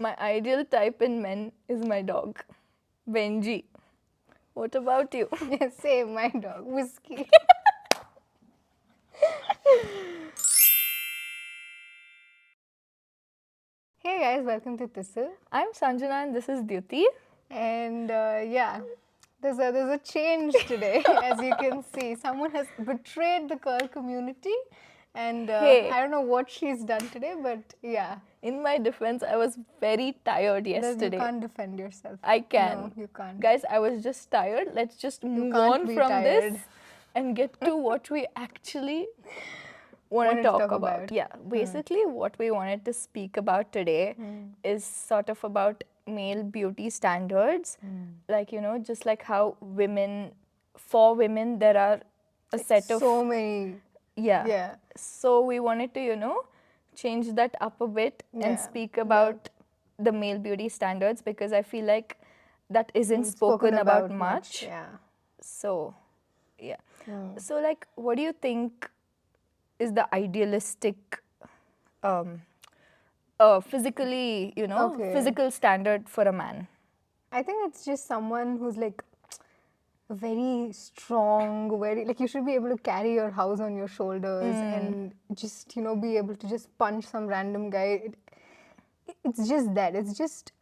My ideal type in men is my dog, Benji. What about you? Yeah, same, my dog, Whiskey. Hey guys, welcome to Thistle. I'm Sanjana and this is Dyuti. And yeah, there's a change today. As you can see, someone has betrayed the curl community. And Hey. I don't know what she's done today, but yeah. In my defense, I was very tired You yesterday. can't defend yourself. I can. No, you can't. Guys, I was just tired. Let's just move can't on be from tired. this and get to what we actually want Wanted to to talk talk about. about. Yeah, basically, what we wanted to speak about today is sort of about male beauty standards. Like, just like how for women, there are a set of. So many. Yeah. So we wanted to, change that up a bit Yeah. and speak about the male beauty standards because I feel like that isn't spoken about much. Yeah. So, yeah. So, like, what do you think is the idealistic, physically, Okay. physical standard for a man? I think it's just someone who's like very strong, very like you should be able to carry your house on your shoulders and just be able to just punch some random guy. It's just that. It's just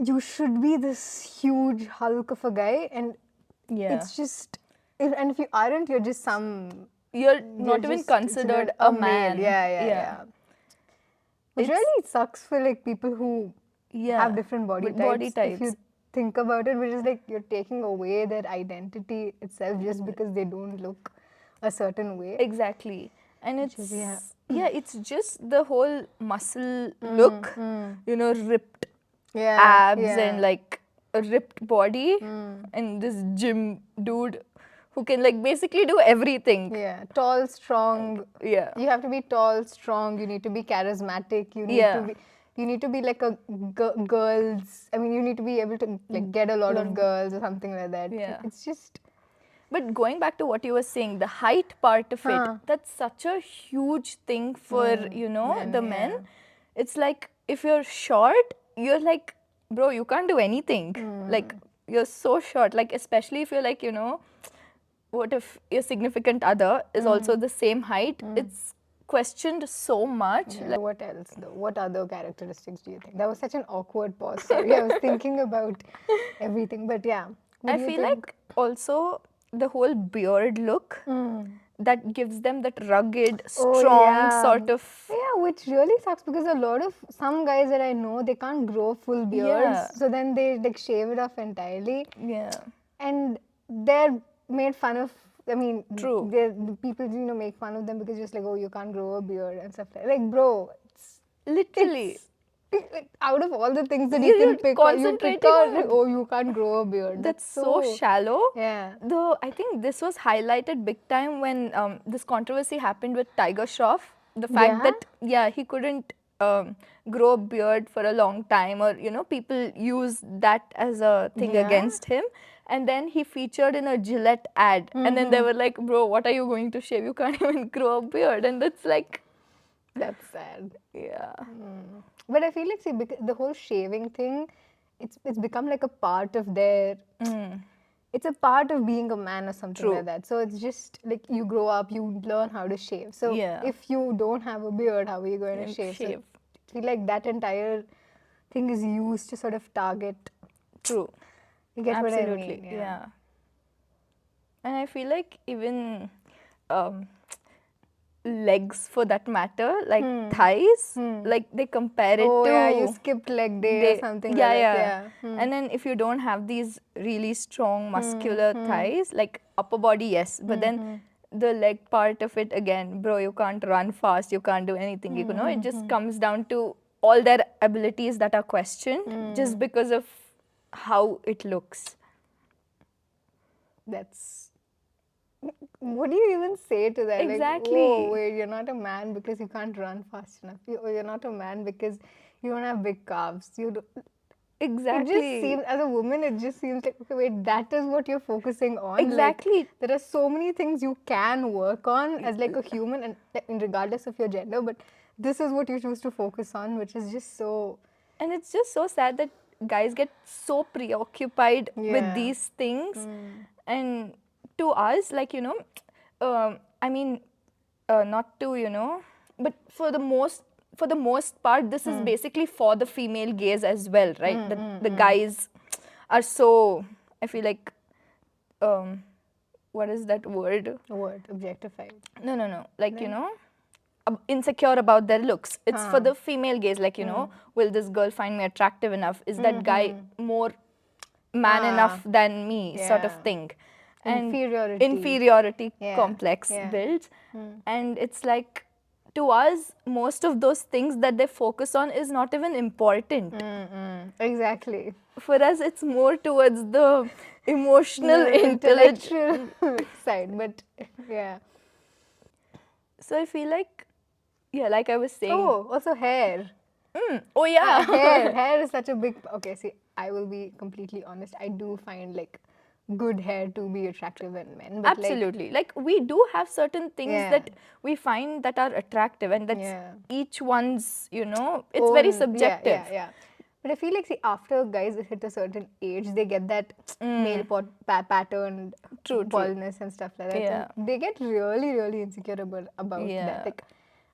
you should be this huge hulk of a guy, and Yeah. it's just and if you aren't, you're just some. You're not even considered a man. Male. Yeah. Which really sucks for like people who have different body types. If you think about it, which is like you're taking away their identity itself just because they don't look a certain way. Exactly. And it's it's just the whole muscle look, ripped abs and like a ripped body and this gym dude who can like basically do everything. Yeah, tall, strong. Yeah. You have to be tall, strong. You need to be charismatic. You need to be like a girls. I mean, you need to be able to like get a lot of girls or something like that. Yeah. It's just. But going back to what you were saying, the height part of it, that's such a huge thing for, the men. It's like if you're short, you're like, bro, you can't do anything. Like, you're so short. Like, especially if you're like, what if your significant other is also the same height? It's questioned so much. Yeah. What else though? What other characteristics do you think? That was such an awkward pause. Sorry, I was thinking about everything. But yeah. I feel like also the whole beard look that gives them that rugged, strong sort of. Yeah, which really sucks because a lot of some guys that I know, they can't grow full beards. Yeah. So then they like shave it off entirely. Yeah. And they're made fun of. I mean, True. The people make fun of them because just like, oh, you can't grow a beard and stuff like bro, it's literally. Like, out of all the things that you can pick on, you pick on, like, oh, you can't grow a beard. That's so shallow. Yeah. Though I think this was highlighted big time when this controversy happened with Tiger Shroff. The fact that, he couldn't grow a beard for a long time, or, people use that as a thing against him. And then he featured in a Gillette ad. And then they were like, bro, what are you going to shave? You can't even grow a beard. And that's like... That's sad. Yeah. But I feel like, see, because the whole shaving thing, it's become like a part of their... It's a part of being a man or something like that. So it's just like you grow up, you learn how to shave. So if you don't have a beard, how are you going to shave? So I feel like that entire thing is used to sort of target. True. You get Absolutely. what I mean? Yeah. And I feel like even legs for that matter, like thighs, like they compare it to... Oh yeah, you skipped leg day or something like that. Yeah. And then if you don't have these really strong muscular thighs, like upper body, yes, but then the leg part of it again, bro, you can't run fast, you can't do anything, it just comes down to all their abilities that are questioned just because of how it looks. That's... What do you even say to that? Exactly. Like, oh, wait, you're not a man because you can't run fast enough. You're not a man because you don't have big calves. Exactly. It just seems, as a woman, it just seems like, okay, wait, that is what you're focusing on. Exactly. Like, there are so many things you can work on as like a human, and regardless of your gender, but this is what you choose to focus on, which is just so. And it's just so sad that guys get so preoccupied with Yeah. these things. And to us, like, you know, I mean, not to, you know, but for the most part, this is basically for the female gaze as well, right? That the guys are so, I feel like, what is that word? Word objectified. No. Like, you know, insecure about their looks. It's for the female gaze, like, you know, will this girl find me attractive enough? Is that guy more man enough than me, sort of Yeah. thing? And Inferiority. inferiority Yeah, complex yeah. builds. And it's like, to us, most of those things that they focus on is not even important. Exactly. For us, it's more towards the emotional, The intellectual. intellectual side, but yeah. So I feel like, yeah, like I was saying. Oh, also hair. Oh yeah. Hair is such a big. Okay, see, I will be completely honest. I do find like good hair to be attractive in men. But Absolutely. Like, we do have certain things Yeah. that we find that are attractive, and that's Yeah. each one's, you know, it's very own- subjective. Yeah. But I feel like, see, after guys hit a certain age, they get that male pattern, True. baldness and stuff like that. Yeah. And they get really, really insecure about Yeah. that. Like,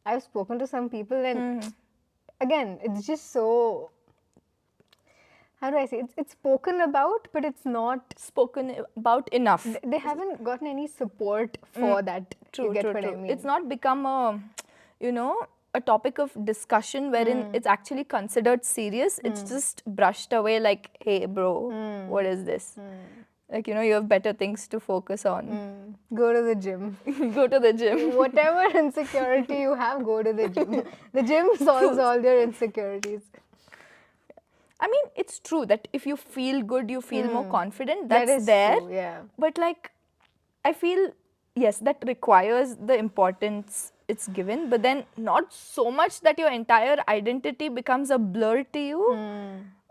I've spoken to some people, and again, it's just so. How do I say? It's spoken about, but it's not. Spoken about enough. They haven't gotten any support for that. True. You get what I mean? It's not become a, you know, a topic of discussion wherein it's actually considered serious. It's just brushed away like, hey, bro, what is this? Like, you know, you have better things to focus on. Go to the gym. Go to the gym. Whatever insecurity you have, go to the gym. The gym solves all your insecurities. I mean, it's true that if you feel good, you feel more confident. That That's is there. true, yeah. But like, I feel, yes, that requires the importance it's given, but then not so much that your entire identity becomes a blur to you,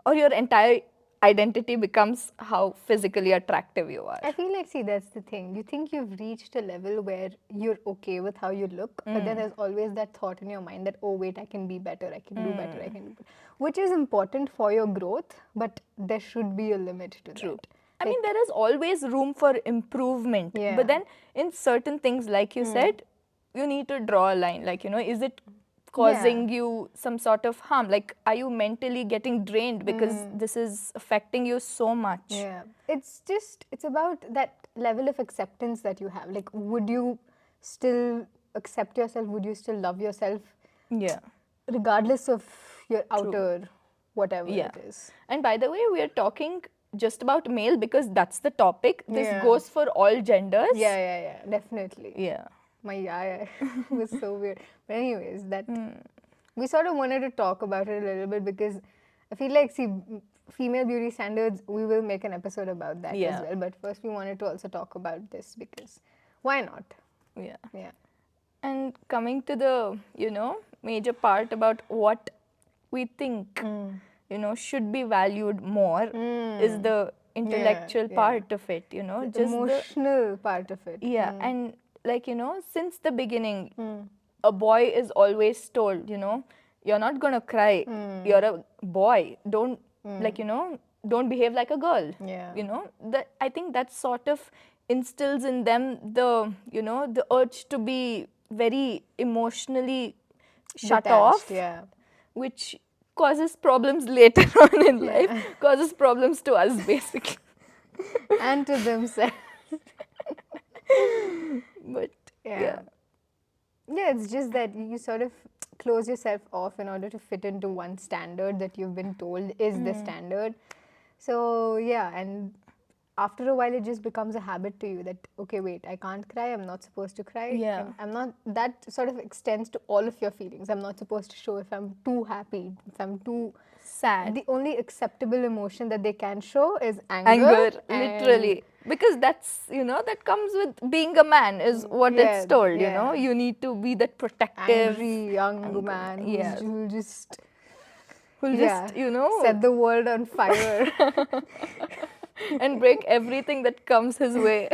or your entire identity becomes how physically attractive you are. I feel like, see, that's the thing. You think you've reached a level where you're okay with how you look, but then there's always that thought in your mind that, oh, wait, I can be better, I can do better, I can do better. Which is important for your growth, but there should be a limit to that. I mean, there is always room for improvement. Yeah. But then in certain things, like you said, you need to draw a line. Like, you know, is it causing you some sort of harm? Like, are you mentally getting drained because this is affecting you so much? Yeah. It's just, it's about that level of acceptance that you have. Like, would you still accept yourself? Would you still love yourself? Yeah. Regardless of your outer whatever it is. And by the way, we are talking just about male because that's the topic. This Yeah. goes for all genders. Yeah, definitely. Yeah. My eye was so weird. But anyways, that we sort of wanted to talk about it a little bit because I feel like, see, female beauty standards, we will make an episode about that Yeah. as well. But first we wanted to also talk about this because why not? Yeah. Yeah. And coming to the, you know, major part about what we think, you know, should be valued more is the intellectual part of it, you know. The emotional part of it. Yeah, and like, you know, since the beginning, a boy is always told, you know, you're not gonna cry, you're a boy, don't, like, you know, don't behave like a girl. Yeah. You know, that I think that sort of instills in them the, you know, the urge to be very emotionally shut Detached, off, yeah. which causes problems later on in life, causes problems to us basically. And to themselves. But Yeah, it's just that you sort of close yourself off in order to fit into one standard that you've been told is the standard. So yeah, and after a while it just becomes a habit to you that, okay, wait, I can't cry, I'm not supposed to cry. Yeah. I'm not, that sort of extends to all of your feelings. I'm not supposed to show if I'm too happy, if I'm too sad. The only acceptable emotion that they can show is anger. Anger, and- literally. Because that's, you know, that comes with being a man, is what it's told, you know. You need to be that protective, angry young man who'll just who'll just, you know, set the world on fire. and break everything that comes his way.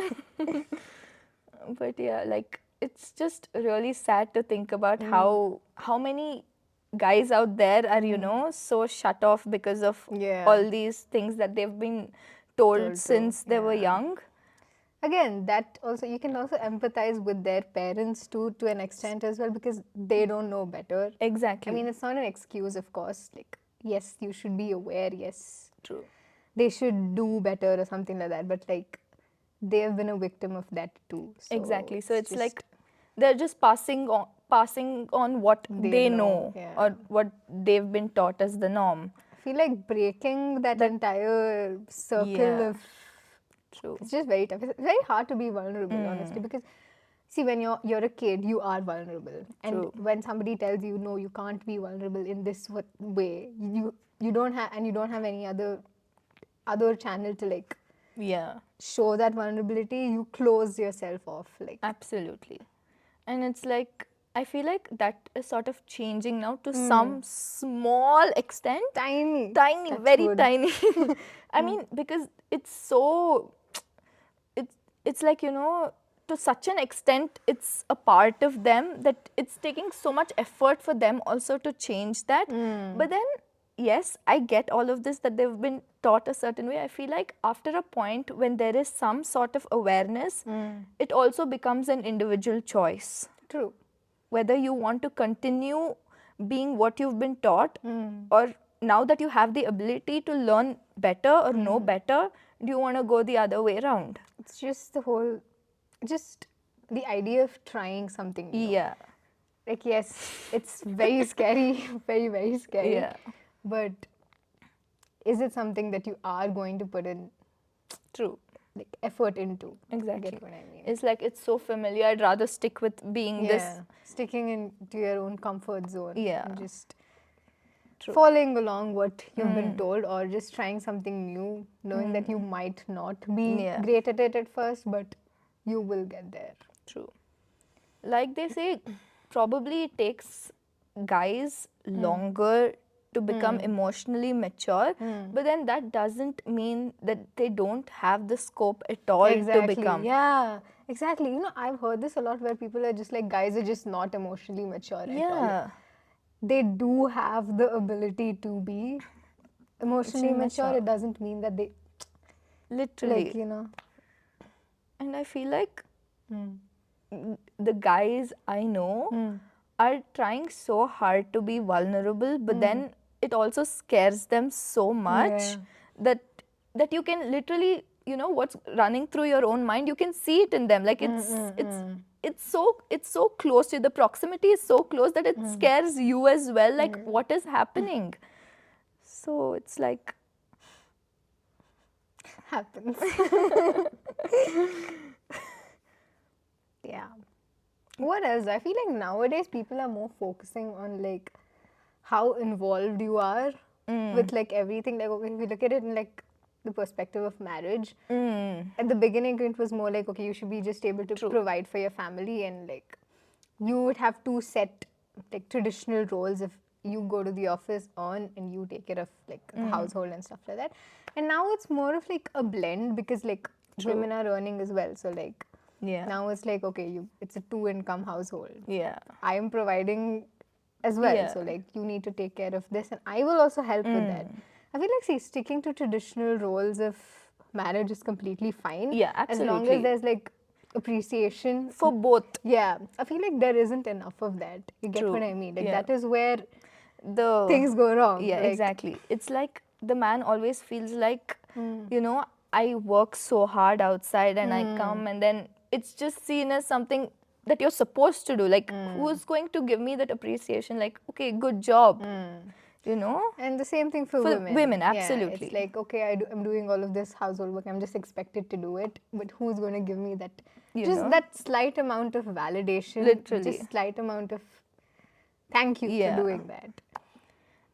But yeah, like, it's just really sad to think about how many guys out there are, you know, so shut off because of Yeah. all these things that they've been told Told to, since they were yeah. young. Again, that also, you can also empathize with their parents too, to an extent as well, because they don't know better. Exactly. I mean, it's not an excuse, of course. Like, yes, you should be aware. Yes, True. they should do better or something like that. But like, they have been a victim of that too. So Exactly. So it's just- like they're just passing on what they know, yeah. or what they've been taught as the norm. I feel like breaking that entire circle Yeah. of, True. it's just very tough. It's very hard to be vulnerable, honestly, because see, when you're a kid, you are vulnerable, and True. when somebody tells you no, you can't be vulnerable in this way, you don't have, and you don't have any other channel to like Yeah. show that vulnerability, you close yourself off, like. Absolutely. And it's like, I feel like that is sort of changing now to some small extent. Tiny. Tiny, Touch very wood. tiny. I mean, because it's so, it's like, you know, to such an extent, it's a part of them that it's taking so much effort for them also to change that. But then, yes, I get all of this, that they've been taught a certain way. I feel like after a point when there is some sort of awareness, it also becomes an individual choice. True. Whether you want to continue being what you've been taught, or now that you have the ability to learn better or know better, do you want to go the other way around? It's just just the idea of trying something new. Yeah. Like, yes, it's very scary, very, very scary. Yeah. But is it something that you are going to put in True. like effort into? Exactly. Get what I mean? It's like, it's so familiar. I'd rather stick with being this. Sticking into your own comfort zone. Yeah. And just True. following along what you've been told, or just trying something new, knowing that you might not be Yeah. great at it at first, but you will get there. True. Like they say, probably it takes guys longer to become emotionally mature, but then that doesn't mean that they don't have the scope at all to become. Yeah, exactly. You know, I've heard this a lot where people are just like, guys are just not emotionally mature at all. Yeah. They do have the ability to be emotionally mature. mature. It doesn't mean that they, Literally. like, you know. And I feel like the guys I know are trying so hard to be vulnerable, but then it also scares them so much that you can literally, you know, what's running through your own mind, you can see it in them. Like it's so close to you. The proximity is so close that it scares you as well. Like what is happening? So it's like, Happens. Yeah. What else? I feel like nowadays people are more focusing on like how involved you are with like everything. Like, okay, if you look at it in like the perspective of marriage, at the beginning it was more like, okay, you should be just able to provide for your family, and like you would have two set like traditional roles if you go to the office and you take care of like the household and stuff like that. And now it's more of like a blend, because like women are earning as well, so like yeah. now it's like, okay, it's a 2-income household. Yeah. I am providing as well, Yeah. so like you need to take care of this, and I will also help with that. I feel like, see, sticking to traditional roles of marriage is completely fine. Yeah, as long absolutely. as there's like appreciation For both. Yeah, I feel like there isn't enough of that. You get True. what I mean? Like Yeah. that is where The things go wrong. Yeah, like, exactly. It's like the man always feels like, you know, I work so hard outside and I come, and then it's just seen as something that you're supposed to do. Like, who's going to give me that appreciation? Like, okay, good job. You know? And the same thing for women. women, Yeah, absolutely. it's like, okay, I'm doing all of this household work. I'm just expected to do it. But who's going to give me that? You just know? that slight amount of validation. Literally. Just slight amount of thank you Yeah. for doing that.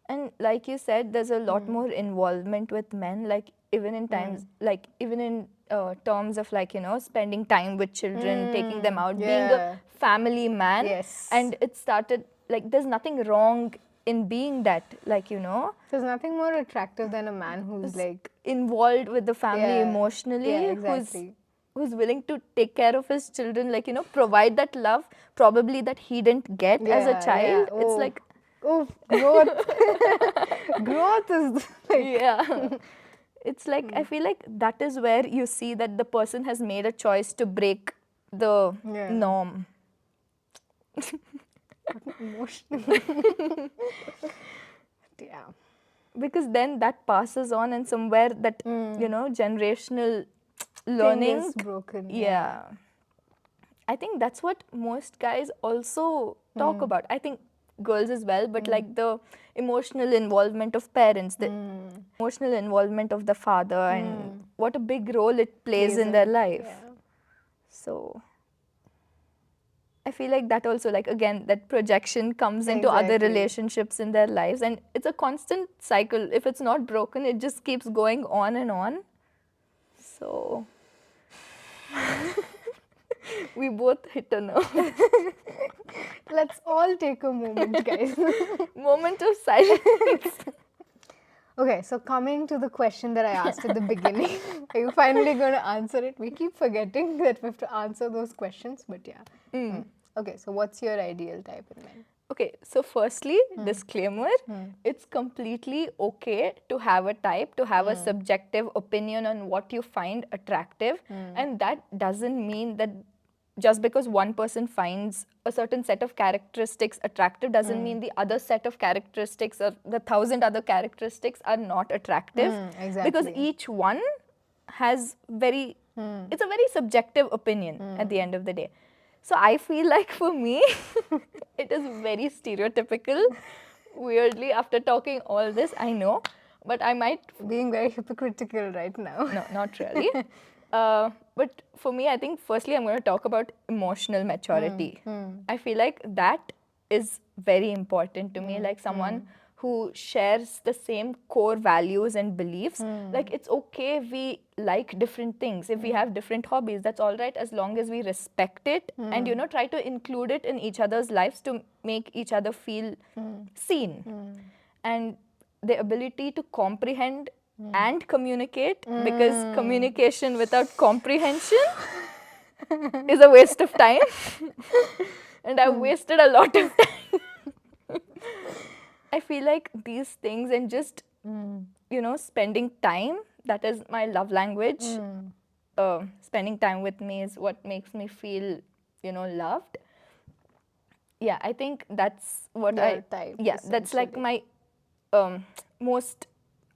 And like you said, there's a lot more involvement with men, like even in times, like even in terms of like, you know, spending time with children, taking them out, being Yeah. a family man. Yes. And it started, like, there's nothing wrong in being that, like, you know, There's nothing more attractive than a man who's like, involved with the family Yeah. emotionally, Yeah, exactly. who's willing to take care of his children, like, you know, provide that love probably that he didn't get as a Yeah, child. yeah. It's Oh. like, Oh, growth. Growth is like, yeah. It's like, I feel like that is where you see that the person has made a choice to break the Yeah. norm. emotional. Yeah. Because then that passes on, and somewhere that, you know, generational Thing learning. is broken. Yeah. I think that's what most guys also talk about. I think girls as well, but like the emotional involvement of parents, the emotional involvement of the father, and what a big role it plays in their life. Yeah. So I feel like that also, like, again, that projection comes into other Exactly. relationships in their lives, and it's a constant cycle. If it's not broken, it just keeps going on and on. So we both hit a nerve. Let's all take a moment, guys. Moment of silence. Okay, so coming to the question that I asked at the beginning, are you finally going to answer it? We keep forgetting that we have to answer those questions, but yeah. Okay, so what's your ideal type in men? Okay, so firstly, disclaimer, it's completely okay to have a type, to have a subjective opinion on what you find attractive, and that doesn't mean that just because one person finds a certain set of characteristics attractive doesn't mean the other set of characteristics or the 1,000 other characteristics are not attractive. Because Exactly. each one has very, it's a very subjective opinion at the end of the day. So I feel like for me, it is very stereotypical. Weirdly, after talking all this, I know, but I might. Being very hypocritical right now. No, not really. But for me, I think firstly, I'm going to talk about emotional maturity. I feel like that is very important to me. Like someone who shares the same core values and beliefs. Like it's okay if we like different things, if we have different hobbies, that's all right as long as we respect it and, you know, try to include it in each other's lives to make each other feel seen. And the ability to comprehend and communicate, because communication without comprehension is a waste of time. And I've wasted a lot of time. I feel like these things and just, you know, spending time, that is my love language. Spending time with me is what makes me feel, you know, loved. Yeah, I think that's what Your type, yeah, that's like essentially. my most,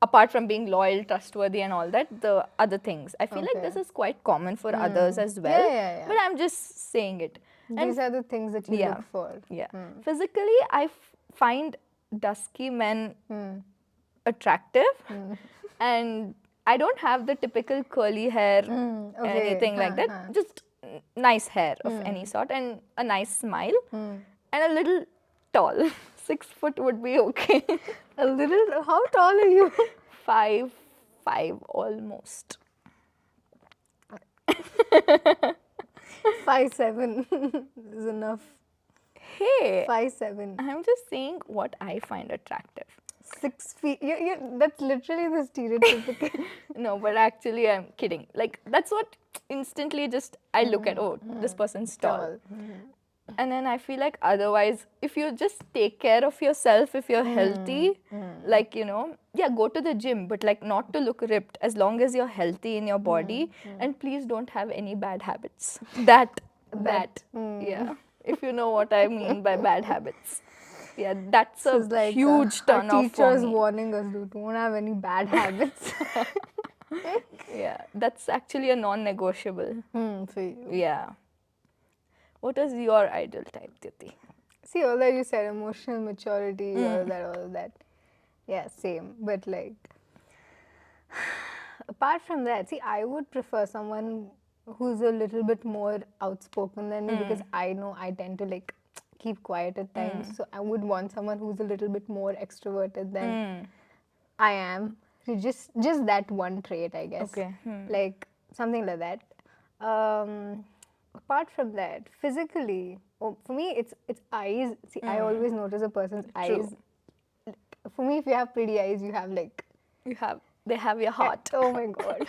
apart from being loyal, trustworthy and all that, the other things. I feel like this Okay. is quite common for others as well. yeah. But I'm just saying it. These are the things that you yeah, look for. yeah. Physically, I find dusky men attractive, and I don't have the typical curly hair, okay. anything like that. Just nice hair of any sort and a nice smile, and a little tall. 6 foot would be okay. A little, how tall are you? 5'5" almost. 5'7" is enough. Hey, 5'7", I'm just saying what I find attractive. 6 feet. That's literally the stereotypical. No, but actually, I'm kidding. Like, that's what instantly just I look at, oh, this person's tall. And then I feel like otherwise, if you just take care of yourself, if you're healthy, like, you know, yeah, go to the gym, but like not to look ripped, as long as you're healthy in your body. And please don't have any bad habits. That. Yeah. If you know what I mean by bad habits. Yeah, that's a It's like huge our turn off for teachers me. warning us, dude, don't have any bad habits. Yeah, that's actually a non-negotiable. For you. Yeah. What is your ideal type, Diti? See, all that you said, emotional maturity, all that. Yeah, same. But like, apart from that, see, I would prefer someone who's a little bit more outspoken than me because I know I tend to like keep quiet at times. So I would want someone who's a little bit more extroverted than I am. So just that one trait, I guess. Okay. Like something like that. Apart from that, physically, for me, it's eyes. See, I always notice a person's eyes. For me, if you have pretty eyes, you have like They have your heart. oh my god.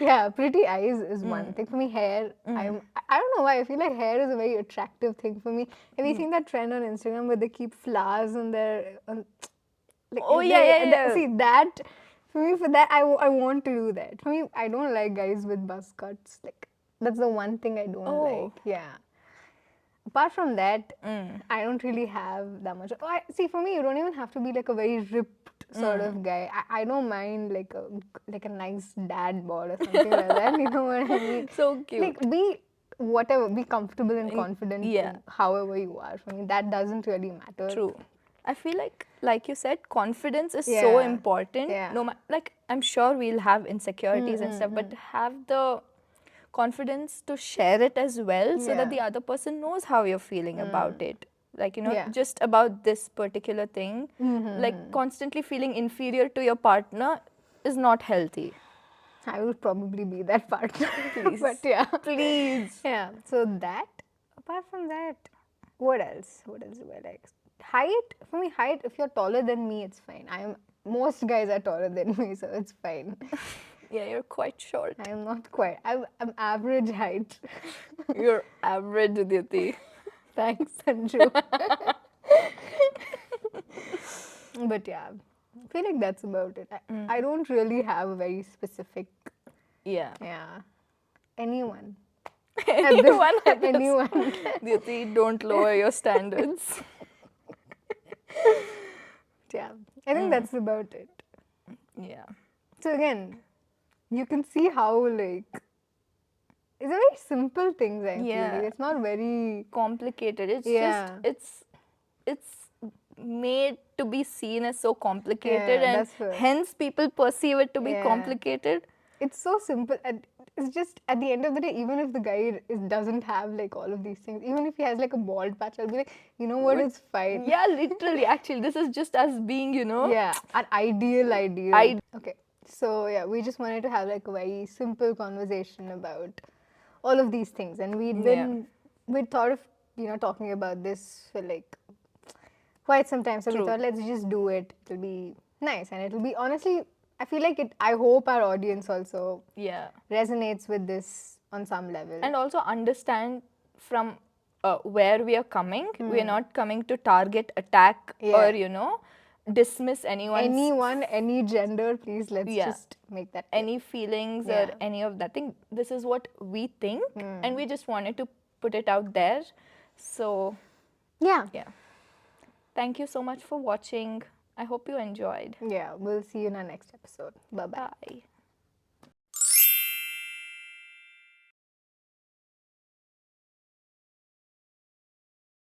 Yeah, pretty eyes is one thing. For me, hair, I don't know why, I feel like hair is a very attractive thing for me. Have you seen that trend on Instagram where they keep flowers on their, like, Oh, yeah. see, that, for me, for that, I want to do that. For me, I don't like guys with buzz cuts. Like, that's the one thing I don't Oh. like. Yeah. Apart from that, I don't really have that much. Oh, see, for me, you don't even have to be like a very ripped sort of guy. I don't mind like a nice dad bod or something like that. You know what I mean? So cute. Like, be whatever, be comfortable and confident yeah. however you are. For me, that doesn't really matter. True. I feel like you said, confidence is so important. Yeah. No, like I'm sure we'll have insecurities and stuff, but have the confidence to share it as well, so that the other person knows how you're feeling about it. Like, just about this particular thing. Like constantly feeling inferior to your partner is not healthy. I will probably be that partner. Please. But yeah. Please. Yeah. So that, apart from that, what else? What else do I like? Height, for me, height, if you're taller than me, it's fine. Most guys are taller than me, so it's fine. Yeah, you're quite short. I am not quite. I'm average height. You're average, Dhyuti. Thanks, Sanju. But yeah, I feel like that's about it. I don't really have a very specific. Yeah. Yeah. Anyone. Anyone. Anyone. Dhyuti, don't lower your standards. Yeah. I think that's about it. Yeah. So again, you can see how like it's a very simple things. I feel like it's not very complicated. It's just it's made to be seen as so complicated, and hence people perceive it to be complicated. It's so simple, and it's just at the end of the day, even if the guy doesn't have like all of these things, even if he has like a bald patch, I'll be like, you know what, it's fine. Yeah, literally. Actually, this is just us being, Yeah, an ideal. Okay, so yeah, we just wanted to have like a very simple conversation about all of these things, and we'd thought of talking about this for like quite some time, so we thought let's just do it. It'll be nice, and it'll be honestly, I feel like I hope our audience also resonates with this on some level, and also understand from where we are coming. We are not coming to target, attack, or dismiss anyone, any gender. Please, let's just make that clear. Any feelings or any of that thing. This is what we think, and we just wanted to put it out there. So yeah. Thank you so much for watching. I hope you enjoyed. Yeah, we'll see you in our next episode. Bye-bye. Bye.